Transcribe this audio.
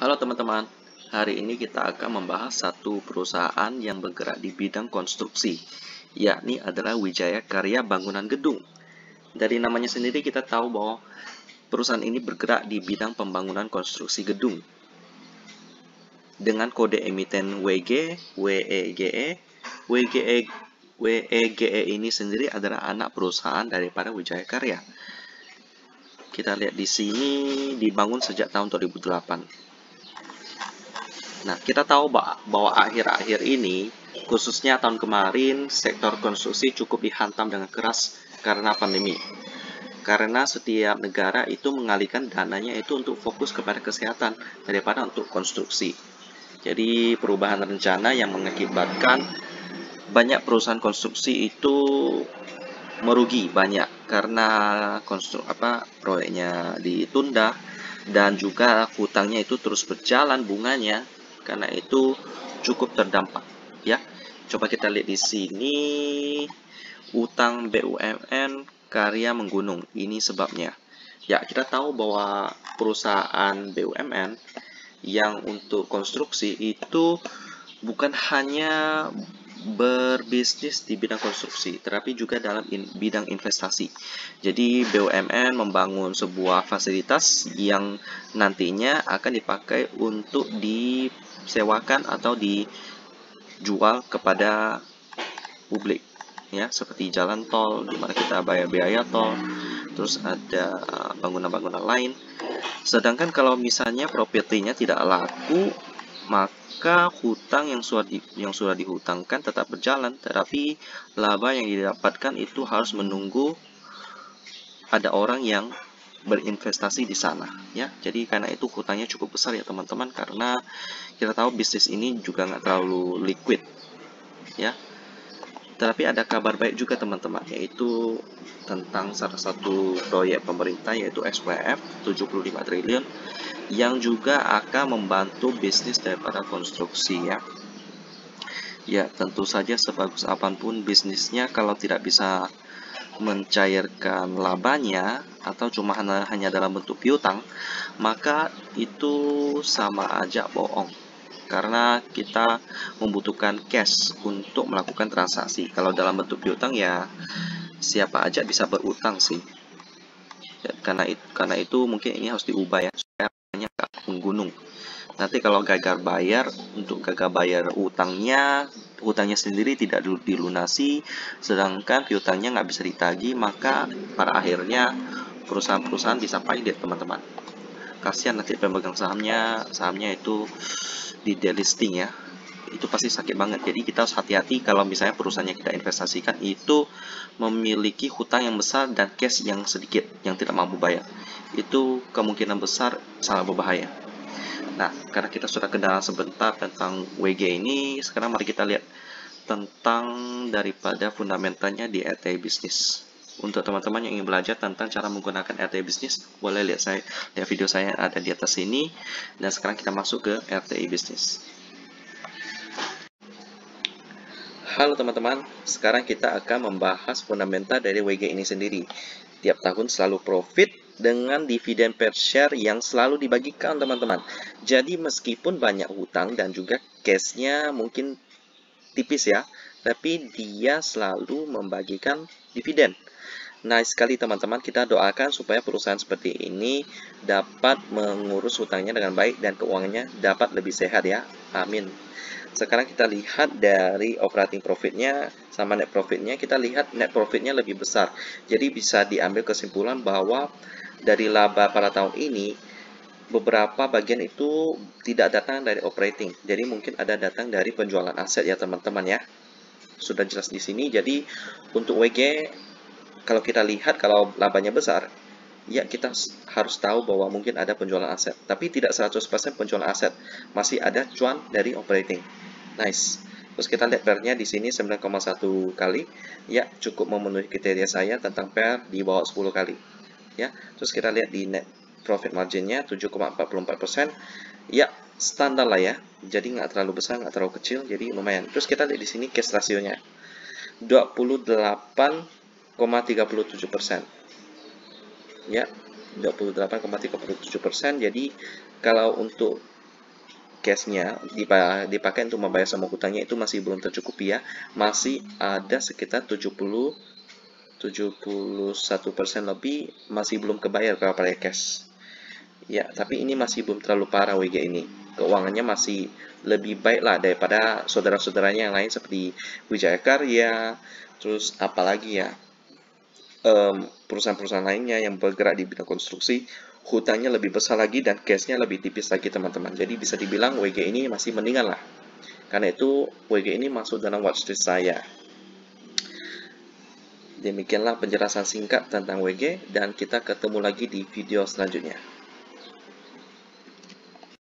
Halo teman-teman, hari ini kita akan membahas satu perusahaan yang bergerak di bidang konstruksi, yakni adalah Wijaya Karya Bangunan Gedung. Dari namanya sendiri kita tahu bahwa perusahaan ini bergerak di bidang pembangunan konstruksi gedung. Dengan kode emiten WG, WEGE, WGE, WEGE ini sendiri adalah anak perusahaan daripada Wijaya Karya. Kita lihat di sini dibangun sejak tahun 2008. Nah, kita tahu bahwa akhir-akhir ini, khususnya tahun kemarin, sektor konstruksi cukup dihantam dengan keras karena pandemi. Karena setiap negara itu mengalihkan dananya itu untuk fokus kepada kesehatan daripada untuk konstruksi. Jadi, perubahan rencana yang mengakibatkan banyak perusahaan konstruksi itu merugi banyak karena proyeknya ditunda dan juga hutangnya itu terus berjalan bunganya. Karena itu cukup terdampak ya. Coba kita lihat di sini, utang BUMN karya menggunung. Ini sebabnya. Ya, kita tahu bahwa perusahaan BUMN yang untuk konstruksi itu bukan hanya berbisnis di bidang konstruksi, tetapi juga dalam bidang investasi. Jadi BUMN membangun sebuah fasilitas yang nantinya akan dipakai untuk disewakan atau dijual kepada publik, ya, seperti jalan tol, di mana kita bayar biaya tol, terus ada bangunan-bangunan lain. Sedangkan kalau misalnya propertinya tidak laku, maka hutang yang sudah dihutangkan tetap berjalan, tetapi laba yang didapatkan itu harus menunggu ada orang yang berinvestasi di sana, ya. Jadi karena itu hutangnya cukup besar ya teman-teman, karena kita tahu bisnis ini juga nggak terlalu liquid, ya. Tetapi ada kabar baik juga teman-teman, yaitu tentang salah satu proyek pemerintah yaitu SPF 75 triliun yang juga akan membantu bisnis daripada konstruksi ya. Ya, tentu saja sebagus apapun bisnisnya, kalau tidak bisa mencairkan labanya atau cuma hanya dalam bentuk piutang, maka itu sama aja bohong. Karena kita membutuhkan cash untuk melakukan transaksi. Kalau dalam bentuk piutang ya siapa aja bisa berutang sih. Ya, karena itu mungkin ini harus diubah ya, supaya banyak menggunung. Nanti kalau gagal bayar, untuk gagal bayar hutangnya sendiri tidak dilunasi, sedangkan piutangnya nggak bisa ditagih, maka pada akhirnya perusahaan-perusahaan bisa payah teman-teman. Kasihan nanti pemegang sahamnya itu di delisting ya. Itu pasti sakit banget. Jadi kita harus hati-hati kalau misalnya perusahaan yang kita investasikan itu memiliki hutang yang besar dan cash yang sedikit, yang tidak mampu bayar. Itu kemungkinan besar sangat berbahaya. Nah, karena kita sudah kenalan sebentar tentang WG ini, sekarang mari kita lihat tentang daripada fundamentalnya di RTI Bisnis. Untuk teman-teman yang ingin belajar tentang cara menggunakan RTI Bisnis, boleh lihat video saya yang ada di atas sini. Dan sekarang kita masuk ke RTI Bisnis. Halo teman-teman, sekarang kita akan membahas fundamental dari WG ini sendiri. Tiap tahun selalu profit dengan dividen per share yang selalu dibagikan teman-teman. Jadi meskipun banyak hutang dan juga cashnya mungkin tipis ya, tapi dia selalu membagikan dividen. Nice sekali teman-teman, kita doakan supaya perusahaan seperti ini dapat mengurus hutangnya dengan baik dan keuangannya dapat lebih sehat ya, amin. Sekarang kita lihat dari operating profitnya sama net profitnya. Kita lihat net profitnya lebih besar. Jadi bisa diambil kesimpulan bahwa dari laba pada tahun ini, beberapa bagian itu tidak datang dari operating. Jadi mungkin ada datang dari penjualan aset ya teman-teman ya. Sudah jelas di sini. Jadi untuk WG, kalau kita lihat kalau labanya besar, ya kita harus tahu bahwa mungkin ada penjualan aset. Tapi tidak 100% penjualan aset. Masih ada cuan dari operating. Nice. Terus kita lihat PER-nya di sini 9,1 kali. Ya, cukup memenuhi kriteria saya tentang PER di bawah 10 kali. Ya, terus kita lihat di net profit margin-nya 7,44%. Ya, standar lah ya. Jadi nggak terlalu besar, nggak terlalu kecil, jadi lumayan. Terus kita lihat di sini cash rasionya 28,37%. Ya, 28,37%. Jadi kalau untuk cashnya dipakai untuk membayar semua hutangnya itu masih belum tercukupi ya. Masih ada sekitar 71% lebih masih belum kebayar kalau pakai cash. Ya, tapi ini masih belum terlalu parah WG ini. Keuangannya masih lebih baik lah daripada saudara-saudaranya yang lain seperti Wijaya Karya, terus apalagi ya, perusahaan-perusahaan lainnya yang bergerak di bidang konstruksi, hutangnya lebih besar lagi dan cashnya lebih tipis lagi teman-teman. Jadi bisa dibilang WG ini masih mendingan lah. Karena itu WG ini masuk dalam watchlist saya. Demikianlah penjelasan singkat tentang WG dan kita ketemu lagi di video selanjutnya.